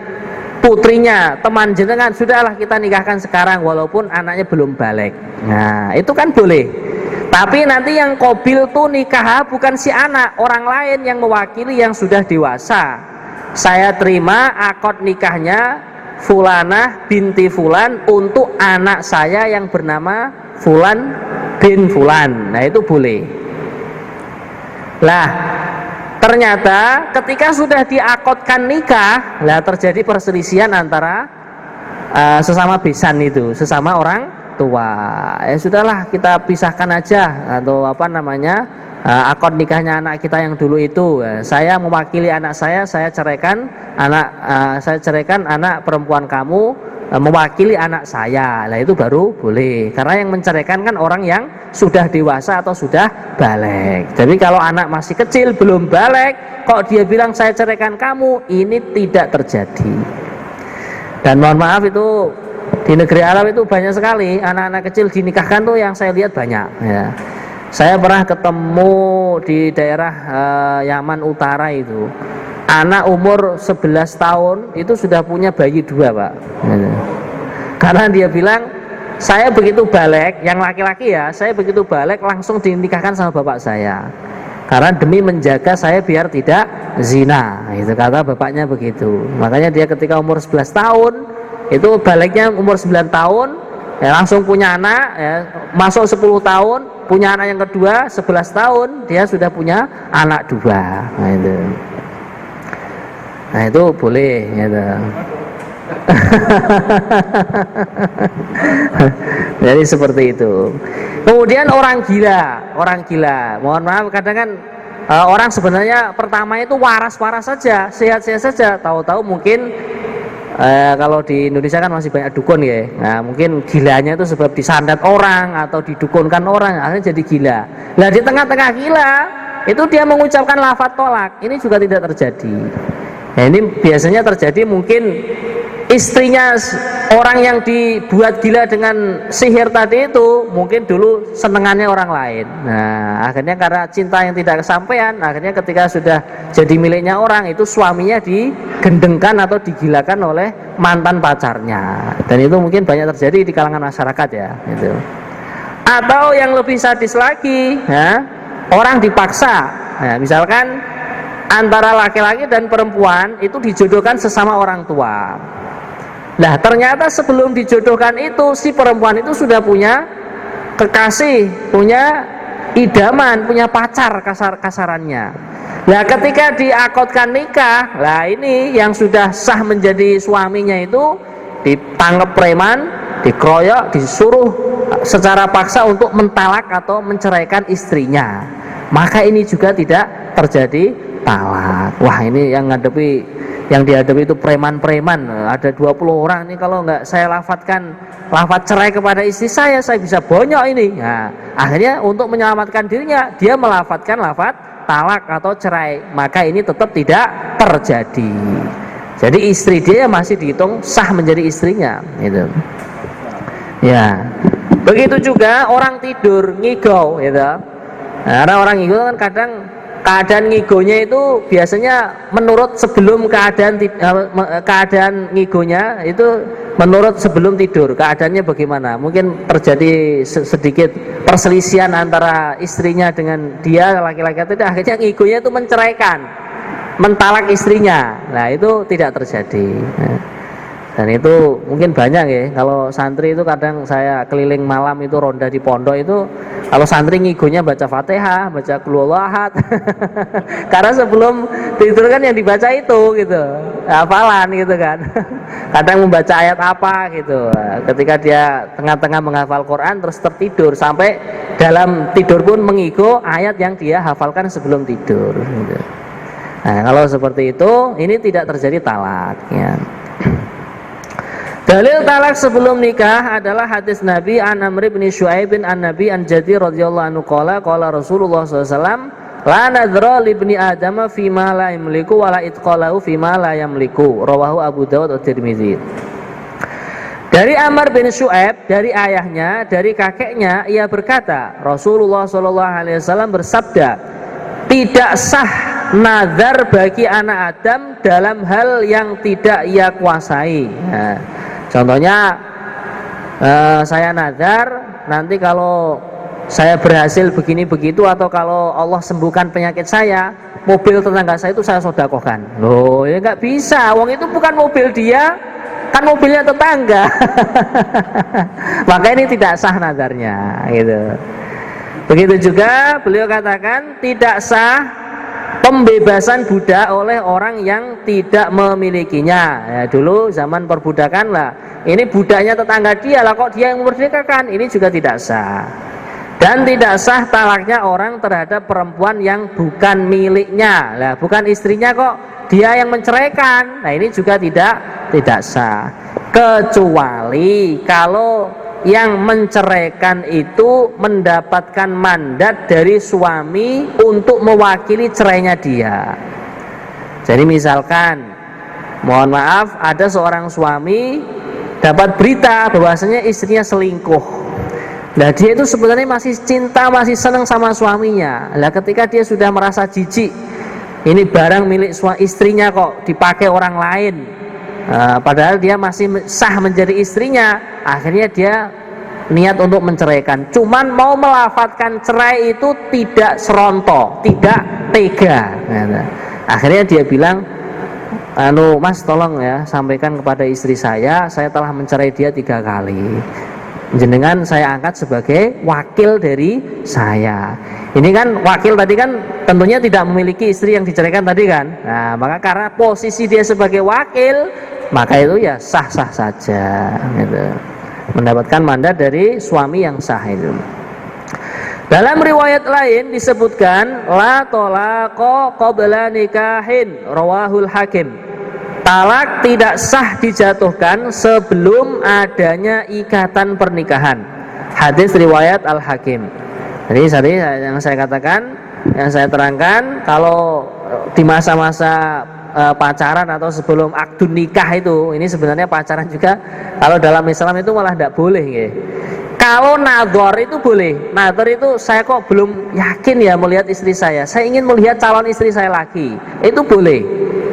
A: putrinya, teman jenengan, sudahlah kita nikahkan sekarang walaupun anaknya belum balik. Nah, itu kan boleh. Tapi nanti yang qabil tuh nikah bukan si anak, orang lain yang mewakili yang sudah dewasa. Saya terima akad nikahnya Fulanah binti Fulan untuk anak saya yang bernama Fulan bin Fulan. Nah, itu boleh. Lah, ternyata ketika sudah diakadkan nikah, lah terjadi perselisihan antara sesama besan itu, sesama orang tua. Ya sudahlah, kita pisahkan aja atau akad nikahnya anak kita yang dulu itu. Saya mewakili anak saya ceraikan anak perempuan kamu mewakili anak saya. Lah itu baru boleh. Karena yang menceraikan kan orang yang sudah dewasa atau sudah balik. Jadi kalau anak masih kecil belum balik kok dia bilang saya ceraikan kamu, ini tidak terjadi. Dan mohon maaf itu di negeri Arab itu banyak sekali anak-anak kecil dinikahkan tuh, yang saya lihat banyak ya. Saya pernah ketemu di daerah Yaman Utara itu, anak umur 11 tahun itu sudah punya bayi 2 Pak ya. Karena dia bilang saya begitu balik, yang laki-laki ya, saya begitu balik langsung dinikahkan sama bapak saya karena demi menjaga saya biar tidak zina, itu kata bapaknya begitu. Makanya dia ketika umur 11 tahun itu baliknya umur 9 tahun ya, langsung punya anak ya, masuk 10 tahun punya anak yang kedua, 11 tahun dia sudah punya anak 2. Nah itu boleh gitu. Jadi seperti itu. Kemudian orang gila, mohon maaf kadang kan orang sebenarnya pertama itu waras-waras saja, sehat-sehat saja, tahu-tahu mungkin kalau di Indonesia kan masih banyak dukun ya. Nah, mungkin gilanya itu sebab disantet orang atau didukunkan orang, akhirnya jadi gila. Nah, di tengah-tengah gila itu dia mengucapkan lafaz tolak. Ini juga tidak terjadi. Nah, ini biasanya terjadi mungkin istrinya orang yang dibuat gila dengan sihir tadi itu mungkin dulu senengannya orang lain. Nah, akhirnya karena cinta yang tidak kesampaian, akhirnya ketika sudah jadi miliknya orang itu suaminya digendengkan atau digilakan oleh mantan pacarnya. Dan itu mungkin banyak terjadi di kalangan masyarakat ya, gitu. Atau yang lebih sadis lagi, ya, orang dipaksa. Nah, misalkan antara laki-laki dan perempuan itu dijodohkan sesama orang tua. Nah, ternyata sebelum dijodohkan itu si perempuan itu sudah punya kekasih, punya idaman, punya pacar kasarannya. Nah, ketika diakadkan nikah, lah ini yang sudah sah menjadi suaminya itu ditangkap preman, dikeroyok, disuruh secara paksa untuk mentalak atau menceraikan istrinya. Maka ini juga tidak terjadi talak. Wah, ini yang dihadapi itu preman-preman, ada 20 orang ini, kalau nggak saya lafadzkan lafadz cerai kepada istri saya bisa bonyok ini. Nah, akhirnya untuk menyelamatkan dirinya dia melafadzkan lafadz talak atau cerai, maka ini tetap tidak terjadi. Jadi istri dia masih dihitung sah menjadi istrinya, gitu. Ya, begitu juga orang tidur ngigau, gitu. Nah, karena orang ngigau kan kadang keadaan ngigonya itu biasanya menurut sebelum keadaan ngigonya itu menurut sebelum tidur keadaannya bagaimana. Mungkin terjadi sedikit perselisihan antara istrinya dengan dia laki-laki itu, akhirnya ngigonya itu menceraikan, mentalak istrinya. Nah, itu tidak terjadi. Dan itu mungkin banyak ya, kalau santri itu kadang saya keliling malam itu ronda di pondok itu, kalau santri ngigonya baca Fatihah, baca Qul Huwallahu Ahad. Karena sebelum tidur kan yang dibaca itu gitu, hafalan gitu kan. Kadang membaca ayat apa gitu. Ketika dia tengah-tengah menghafal Quran terus tertidur, sampai dalam tidur pun mengigo ayat yang dia hafalkan sebelum tidur gitu. Nah, kalau seperti itu ini tidak terjadi talak ya. Dalil talak sebelum nikah adalah hadis Nabi an Amr bin Syuaib bin an Nabi an Jadi radhiyallahu anhu qala Rasulullah SAW la nadhra li ibni adama fima la yamliku wala itqalahu fima la yamliku, rawahu Abu Dawud wa Tirmidzi. Dari Amr bin Syuaib, dari ayahnya, dari kakeknya, ia berkata, Rasulullah SAW bersabda, tidak sah nazar bagi anak Adam dalam hal yang tidak ia kuasai. Nah, contohnya saya nazar nanti kalau saya berhasil begini begitu, atau kalau Allah sembuhkan penyakit saya, mobil tetangga saya itu saya sodakohkan. Loh, ya nggak bisa, wong itu bukan mobil dia, kan mobilnya tetangga. Maka ini tidak sah nazarnya gitu. Begitu juga beliau katakan tidak sah pembebasan budak oleh orang yang tidak memilikinya. Ya, dulu zaman perbudakan lah, ini budaknya tetangga dia lah, kok dia yang memerdekakan, ini juga tidak sah. Dan tidak sah talaknya orang terhadap perempuan yang bukan miliknya. Lah, bukan istrinya kok dia yang menceraikan. Nah, ini juga tidak sah. Kecuali kalau yang menceraikan itu mendapatkan mandat dari suami untuk mewakili cerainya dia. Jadi misalkan, mohon maaf, ada seorang suami dapat berita bahwasanya istrinya selingkuh. Nah, dia itu sebenarnya masih cinta, masih senang sama suaminya. Nah, ketika dia sudah merasa jijik, ini barang milik istrinya kok dipakai orang lain, padahal dia masih sah menjadi istrinya, akhirnya dia niat untuk menceraikan. Cuman mau melafadzkan cerai itu tidak serontok, tidak tega. Akhirnya dia bilang, Mas tolong ya sampaikan kepada istri saya telah mencerai dia 3 kali. Jenengan saya angkat sebagai wakil dari saya. Ini kan wakil tadi kan tentunya tidak memiliki istri yang diceraikan tadi kan. Nah, maka karena posisi dia sebagai wakil, maka itu ya sah-sah saja gitu. Mendapatkan mandat dari suami yang sah itu. Dalam riwayat lain disebutkan la talaqa qabla nikahin, rawahul Hakim. Talak tidak sah dijatuhkan sebelum adanya ikatan pernikahan. Hadis riwayat Al-Hakim. Jadi tadi yang saya katakan, yang saya terangkan, kalau di masa-masa pacaran atau sebelum akdun nikah itu, ini sebenarnya pacaran juga kalau dalam Islam itu malah tidak boleh ya. Kalau nadhor itu boleh. Nadhor itu saya kok belum yakin ya melihat istri saya ingin melihat calon istri saya lagi, itu boleh.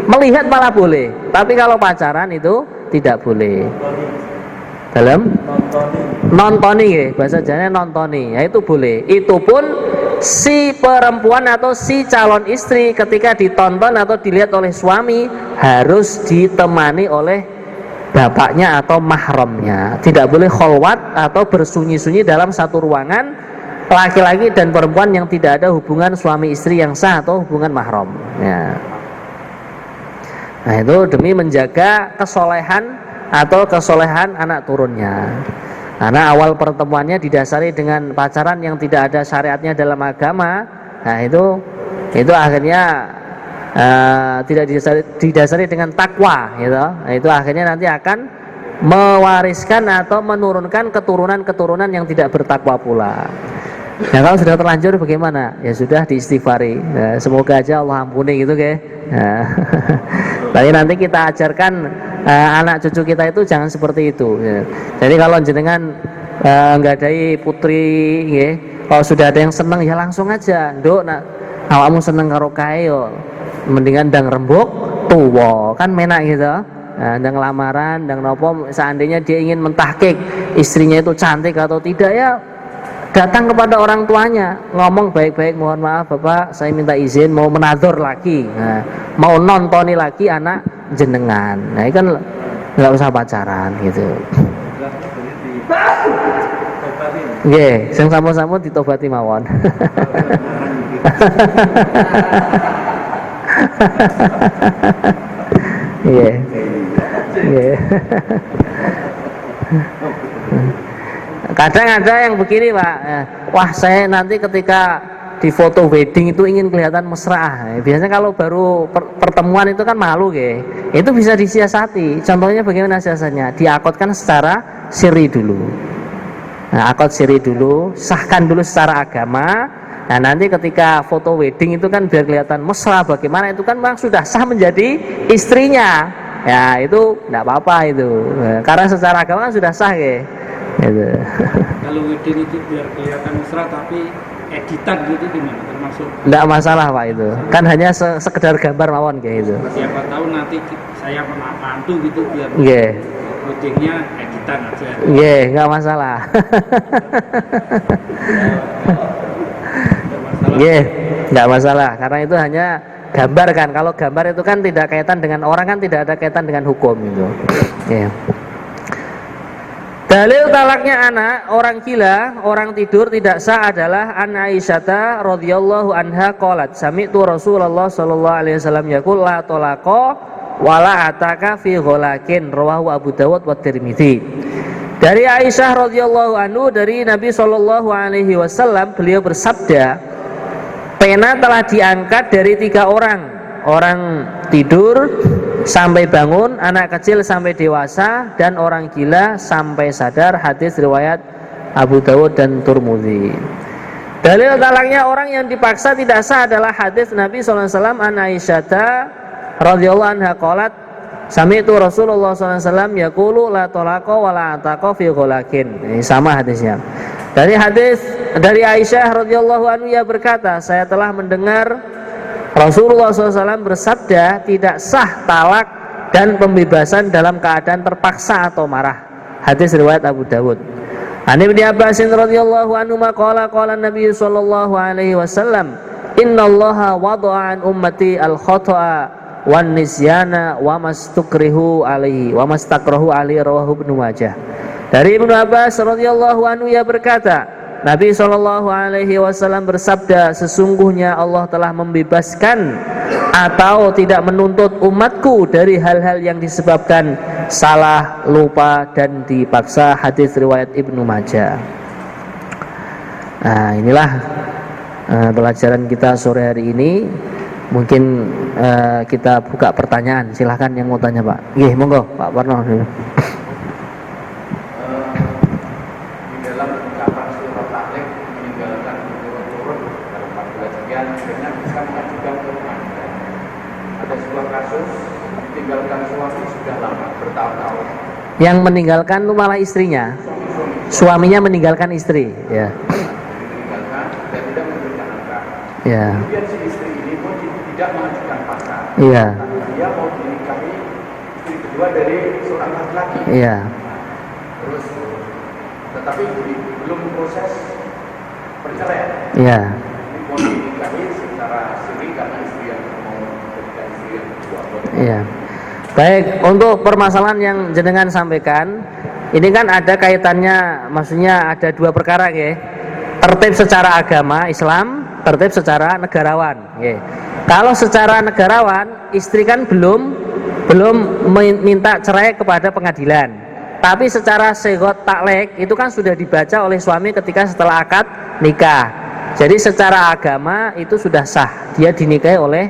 A: Melihat malah boleh, tapi kalau pacaran itu tidak boleh. Dalam nontoni ya, bahasa Jawanya nontoni, ya itu boleh. Itu pun si perempuan atau si calon istri ketika ditonton atau dilihat oleh suami harus ditemani oleh bapaknya atau mahramnya. Tidak boleh kholwat atau bersunyi-sunyi dalam satu ruangan, laki-laki dan perempuan yang tidak ada hubungan suami istri yang sah atau hubungan mahram ya. Nah itu demi menjaga kesolehan atau kesolehan anak turunnya. Karena awal pertemuannya didasari dengan pacaran yang tidak ada syariatnya dalam agama. Nah itu akhirnya tidak didasari dengan takwa gitu. Nah, itu akhirnya nanti akan mewariskan atau menurunkan keturunan yang tidak bertakwa pula. Nah kalau sudah terlanjur bagaimana? Ya sudah diistighfari. Nah, semoga aja Allah ampuni gitu ke. Nah, tapi nanti kita ajarkan anak cucu kita itu jangan seperti itu ya. Jadi kalau jenengan nggadai putri ya, kalau sudah ada yang seneng ya langsung aja nduk nak awakmu seneng karo kae yo mendingan ndang rembuk tuwa kan menak gitu. Nah, ndang lamaran ndang nopo seandainya dia ingin mentahkik istrinya itu cantik atau tidak ya datang kepada orang tuanya, ngomong baik-baik, mohon maaf Bapak, saya minta izin mau menadhor lagi, nah, mau nontoni lagi anak jenengan. Nah, ini kan nggak usah pacaran gitu. Nggih, sing sama-sama ditobati mawon. Nggih. Nggih. Kadang ada yang begini Pak, wah saya nanti ketika di foto wedding itu ingin kelihatan mesra. Biasanya kalau baru pertemuan itu kan malu ya. Itu bisa disiasati. Contohnya bagaimana siasatnya? Diakotkan secara siri dulu. Nah, akad siri dulu, sahkan dulu secara agama. Nah nanti ketika foto wedding itu kan biar kelihatan mesra bagaimana itu kan memang sudah sah menjadi istrinya. Ya itu tidak apa-apa itu. Karena secara agama kan sudah sah ya. Gitu.
E: Kalau wedding itu biar kelihatan mesra tapi editan gitu gimana termasuk?
A: Tidak masalah Pak itu. Kan hanya sekedar gambar mawon kayak gitu.
E: Siapa tahu nanti saya mantu gitu biar weddingnya editan aja.
A: Nggak masalah. Nggak masalah karena itu hanya gambar kan. Kalau gambar itu kan tidak kaitan dengan orang kan tidak ada kaitan dengan hukum itu. Dalil talaknya anak, orang gila, orang tidur tidak sah adalah an Aisyah radhiyallahu anha qalat sami'tu Rasulullah sallallahu alaihi wasallam yaqul la talaqa wala ataka fi ghalakin rawahu Abu Dawud wa Tirmidzi. Dari Aisyah radhiyallahu anhu dari Nabi sallallahu alaihi wasallam beliau bersabda, pena telah diangkat dari 3 orang. Orang tidur sampai bangun, anak kecil sampai dewasa, dan orang gila sampai sadar. Hadis riwayat Abu Dawud dan Tirmidzi. Dalil talaknya orang yang dipaksa tidak sah adalah hadis Nabi SAW an Aisyah radhiyallahu anha qalat sami'tu Rasulullah SAW yaqulu la talaqa wa la ataqa fi ghalakin. Ini sama hadisnya. Dari hadis dari Aisyah radhiyallahu anha ia berkata, saya telah mendengar Rasulullah SAW bersabda, tidak sah talak dan pembebasan dalam keadaan terpaksa atau marah. Hadis riwayat Abu Dawud. An Ibnu Abbas radhiyallahu anhu qala qala Nabi sallallahu alaihi wasallam, innallaha wada'a an ummati al-khata'a wan nisyana wa mastukrihu alaihi wa mastakrahu alaihi rawahu Ibnu Majah. Dari Ibnu Abbas radhiyallahu anhu ia berkata, Nabi SAW bersabda, sesungguhnya Allah telah membebaskan atau tidak menuntut umatku dari hal-hal yang disebabkan salah, lupa, dan dipaksa. Hadis riwayat Ibnu Majah. Nah inilah pelajaran kita sore hari ini. Mungkin kita buka pertanyaan. Silahkan yang mau tanya Pak. Nggih, monggo Pak Warno.
B: Ada sebuah kasus sudah lama, bertahun-tahun.
A: Yang meninggalkan itu malah istrinya. Suaminya meninggalkan istri, ya.
B: Meninggalkan dan tidak memberikan nafkah.
A: Ya.
B: Kemudian si istri ini pun tidak mengajukan paksa.
A: Iya.
B: Tapi dia mau dinikahi istri kedua dari seorang laki-laki.
A: Iya.
B: Terus, tetapi belum proses perceraian.
A: Iya.
B: Ini mau dinikahi secara siri karena istri yang mau menjadikan istri yang kedua.
A: Iya. Baik, untuk permasalahan yang jenengan sampaikan, ini kan ada kaitannya, maksudnya ada dua perkara ya. Tertib secara agama Islam, tertib secara negarawan. Ya. Kalau secara negarawan, istri kan belum minta cerai kepada pengadilan. Tapi secara segot taklek itu kan sudah dibaca oleh suami ketika setelah akad nikah. Jadi secara agama itu sudah sah, dia dinikahi oleh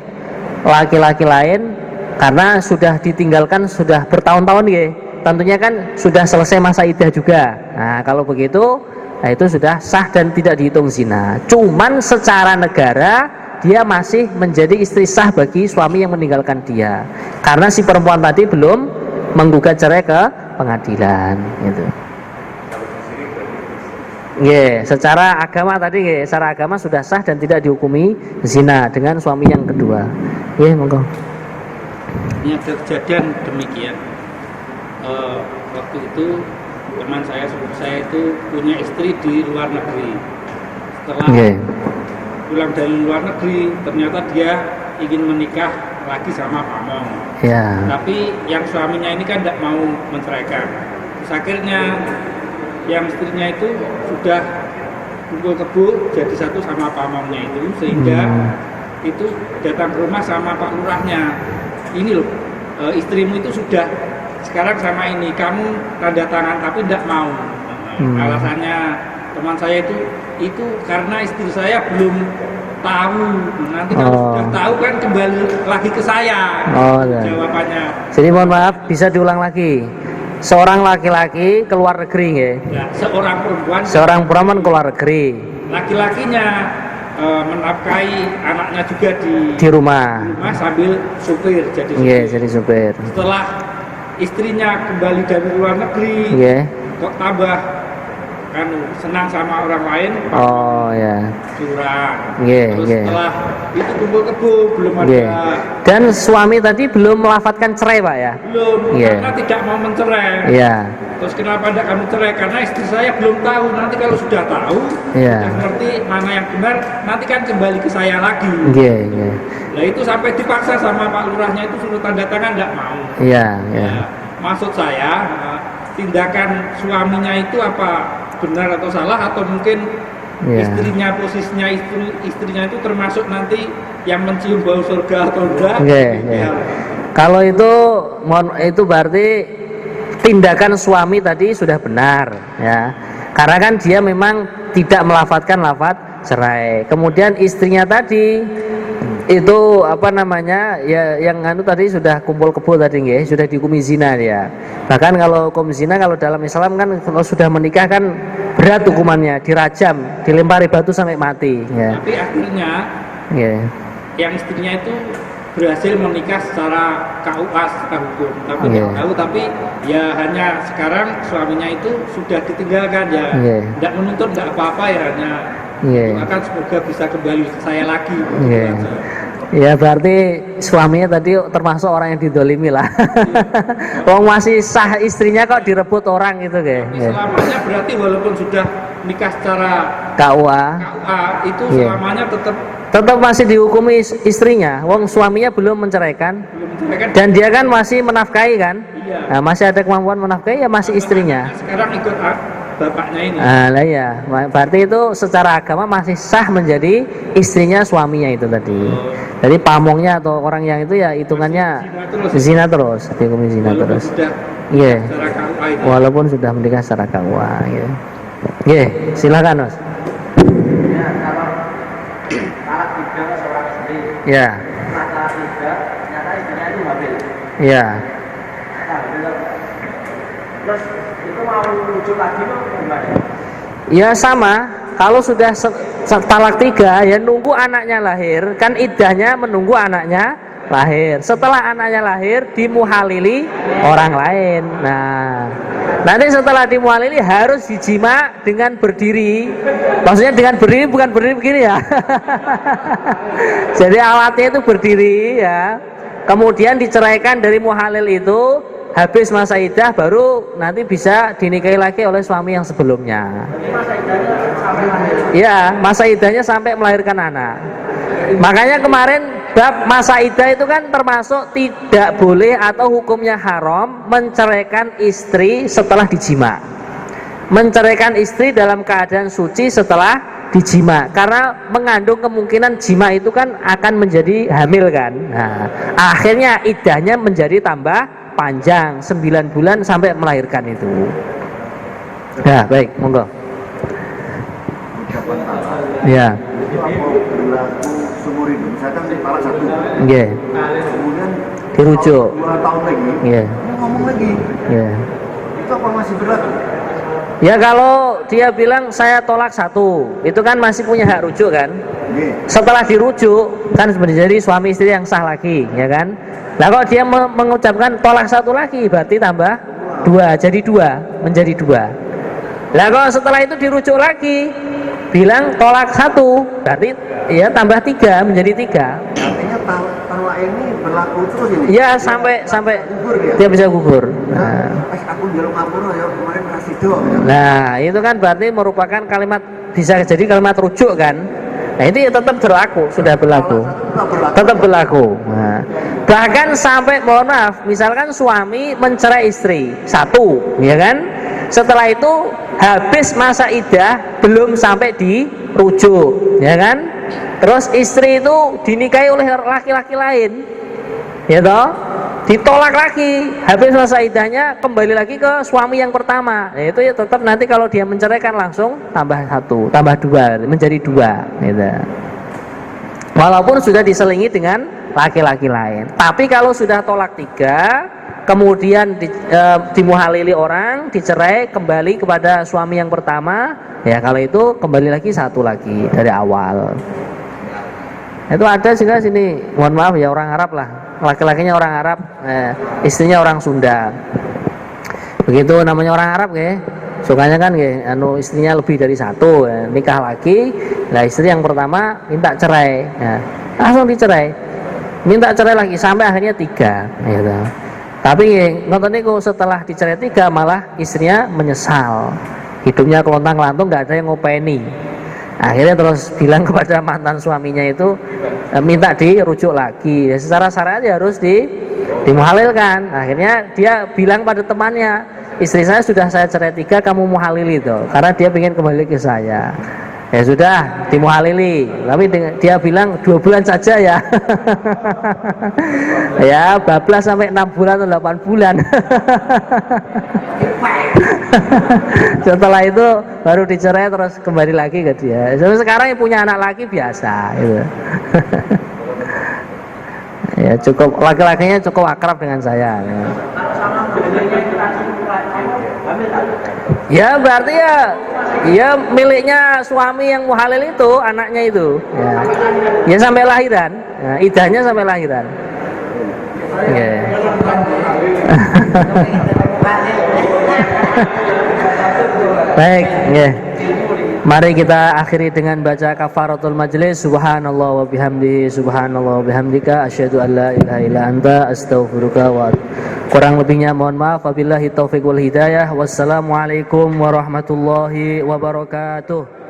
A: laki-laki lain karena sudah ditinggalkan sudah bertahun-tahun ya. Tentunya kan sudah selesai masa iddah juga. Nah, kalau begitu, nah itu sudah sah dan tidak dihitung zina. Cuman secara negara dia masih menjadi istri sah bagi suami yang meninggalkan dia. Karena si perempuan tadi belum menggugat cerai ke pengadilan gitu. Secara agama tadi secara agama sudah sah dan tidak dihukumi zina dengan suami yang kedua. Monggo.
E: Ini ada kejadian demikian. Waktu itu teman saya sepupu saya itu punya istri di luar negeri. Setelah pulang dari luar negeri, ternyata dia ingin menikah lagi sama pamong. Tapi yang suaminya ini kan tidak mau menceraikan. Terus akhirnya yang istrinya itu sudah kumpul kebo jadi satu sama pamongnya itu, sehingga itu datang ke rumah sama Pak Lurahnya. Ini loh, istrimu itu sudah sekarang sama ini, kamu tanda tangan tapi tidak mau. Alasannya teman saya itu karena istri saya belum tahu. Nanti kalau sudah tahu kan kembali lagi ke saya. Jawabannya.
A: Jadi mohon maaf, bisa diulang lagi. Seorang laki-laki keluar negeri
E: ya,
A: seorang perempuan keluar negeri.
E: Laki-lakinya menafkahi anaknya juga
A: di rumah
E: sambil supir jadi
A: supir.
E: Setelah istrinya kembali dari luar negeri, kok tambah kan senang sama orang lain, curang. Terus setelah itu kumpul kebo belum ada.
A: Dan suami tadi belum melafatkan cerai Pak ya?
E: Belum, karena tidak mau mencerai. Terus kenapa tidak kamu cerai? Karena istri saya belum tahu. Nanti kalau sudah tahu, sudah ngerti mana yang benar, nanti kan kembali ke saya lagi. Nah itu sampai dipaksa sama Pak Lurahnya itu suruh tanda tangan, tidak mau. Maksud saya tindakan suaminya itu apa benar atau salah, atau mungkin istrinya posisinya istrinya itu termasuk nanti yang mencium bau surga atau enggak?
A: Kalau itu berarti tindakan suami tadi sudah benar ya, karena kan dia memang tidak melafatkan lafaz cerai. Kemudian istrinya tadi itu yang tadi sudah kumpul kebo tadi sudah dihukumi zina dia. Bahkan kalau hukum zina kalau dalam Islam kan kalau sudah menikah kan berat hukumannya, dirajam, dilempari batu sampai mati
E: Tapi akhirnya yang istrinya itu berhasil menikah secara KUA, secara hukum, tapi tahu, tapi ya hanya sekarang suaminya itu sudah ditinggalkan tidak menuntut, tidak apa-apa ya, hanya akan semoga bisa kembali ke saya lagi.
A: Ya berarti suaminya tadi termasuk orang yang didolimi lah. Wong masih sah istrinya kok direbut orang gitu
E: Selamanya berarti walaupun sudah nikah secara
A: KUA
E: itu selamanya
A: tetap masih dihukumi istrinya. Wong suaminya belum menceraikan. Dan dia kan masih menafkahi kan? Nah, masih ada kemampuan menafkahi ya masih istrinya.
E: Sekarang ikut bapaknya ini.
A: Berarti itu secara agama masih sah menjadi istrinya suaminya itu tadi. Jadi pamongnya atau orang yang itu ya hitungannya zina terus, dihukumi zina terus. Walaupun sudah menikah secara KUA. Silakan Mas.
B: Kalau talak tiga seorang istri. Talak tiga, ternyata istrinya itu hamil. Terus itu mau rujuk lagi gimana?
A: Ya sama. Kalau sudah talak 3 ya nunggu anaknya lahir, kan iddahnya menunggu anaknya lahir. Setelah anaknya lahir dimuhalili orang lain. Nah, nanti setelah dimuhalili harus dijima dengan berdiri. Maksudnya dengan berdiri bukan berdiri begini ya. Jadi alatnya itu berdiri ya. Kemudian diceraikan dari muhalil itu, habis masa iddah baru nanti bisa dinikahi lagi oleh suami yang sebelumnya. Ya, masa iddahnya sampai melahirkan anak. Makanya kemarin bab masa iddah itu kan termasuk tidak boleh atau hukumnya haram menceraikan istri setelah dijima. Menceraikan istri dalam keadaan suci setelah dijima, karena mengandung kemungkinan jima itu kan akan menjadi hamil kan. Nah, akhirnya iddahnya menjadi tambah panjang 9 bulan sampai melahirkan itu. Ya, baik, monggo.
C: Ucapan talak
A: Ya.
C: itu apa berlaku seumur hidup? Misalkan talak 1,
A: Nggih.
C: kemudian
A: Dirujuk.
C: 2 tahun lagi,
A: Nggih.
C: ngomong lagi,
A: Nggih.
C: itu apa masih berlaku?
A: Ya kalau dia bilang saya tolak 1, itu kan masih punya hak rujuk kan.
C: Nggih.
A: Setelah dirujuk kan menjadi suami istri yang sah lagi, ya kan. Nah kalau dia mengucapkan tolak 1 lagi, berarti tambah 2, jadi 2, menjadi 2. Nah kalau setelah itu dirujuk lagi, bilang tolak 1, berarti ya tambah 3, menjadi 3.
C: Artinya talak ini berlaku terus ini?
A: Ya sampai
C: Gugur ya?
A: dia bisa gugur. Nah.
C: Aku jalur ngapura ya kemarin kasih do.
A: Nah, itu kan berarti merupakan kalimat, bisa jadi kalimat rujuk kan. Nah, itu ya tetap berlaku, sudah berlaku. Tetap berlaku. Nah, bahkan sampai, mohon maaf, misalkan suami mencerai istri 1, ya kan? Setelah itu habis masa iddah belum sampai dirujuk, ya kan? Terus istri itu dinikahi oleh laki-laki lain. Ya toh? Ditolak lagi, habis masa iddahnya kembali lagi ke suami yang pertama. Nah, itu ya tetap nanti kalau dia menceraikan langsung tambah 1, tambah 2, menjadi 2 gitu. Walaupun sudah diselingi dengan laki-laki lain. Tapi kalau sudah tolak 3, kemudian dimuhalili orang, dicerai, kembali kepada suami yang pertama, ya kalau itu kembali lagi 1 lagi dari awal. Itu ada juga sini, mohon maaf ya, orang Arab lah, laki-lakinya orang Arab, istrinya orang Sunda. Begitu namanya orang Arab ya, sukanya kan ya, istrinya lebih dari 1, ya, nikah lagi, nah istri yang pertama minta cerai, ya, langsung dicerai, minta cerai lagi sampai akhirnya 3, gitu. Tapi nonton niku setelah dicerai 3 malah istrinya menyesal, hidupnya kelontang-lantung, nggak ada yang ngopeni. Akhirnya terus bilang kepada mantan suaminya itu minta dirujuk lagi. Ya, secara syariat harus dimuhalilkan. Akhirnya dia bilang pada temannya, istri saya sudah saya cerai 3, kamu muhalili itu, karena dia ingin kembali ke saya. Ya sudah, dimuhalili. Tapi dia bilang 2 bulan saja ya. Ya, bablas sampai 6 bulan atau 8 bulan. Setelah itu baru dicerai terus kembali lagi ke dia. Sekarang yang punya anak laki biasa gitu. Ya cukup, laki-lakinya cukup akrab dengan saya ya. Ya berarti ya miliknya suami yang muhalil itu, anaknya itu ya sampai lahiran ya, iddahnya sampai lahiran ya. Baik ya. Mari kita akhiri dengan baca kafaratul majlis. Subhanallah wa bihamdihi, subhanallah wa bihamdika, asyhadu an la ilaha illa anta, astaghfiruka wa kurang lebihnya mohon maaf. Wabillahi taufiq wal hidayah. Wassalamualaikum warahmatullahi wabarakatuh.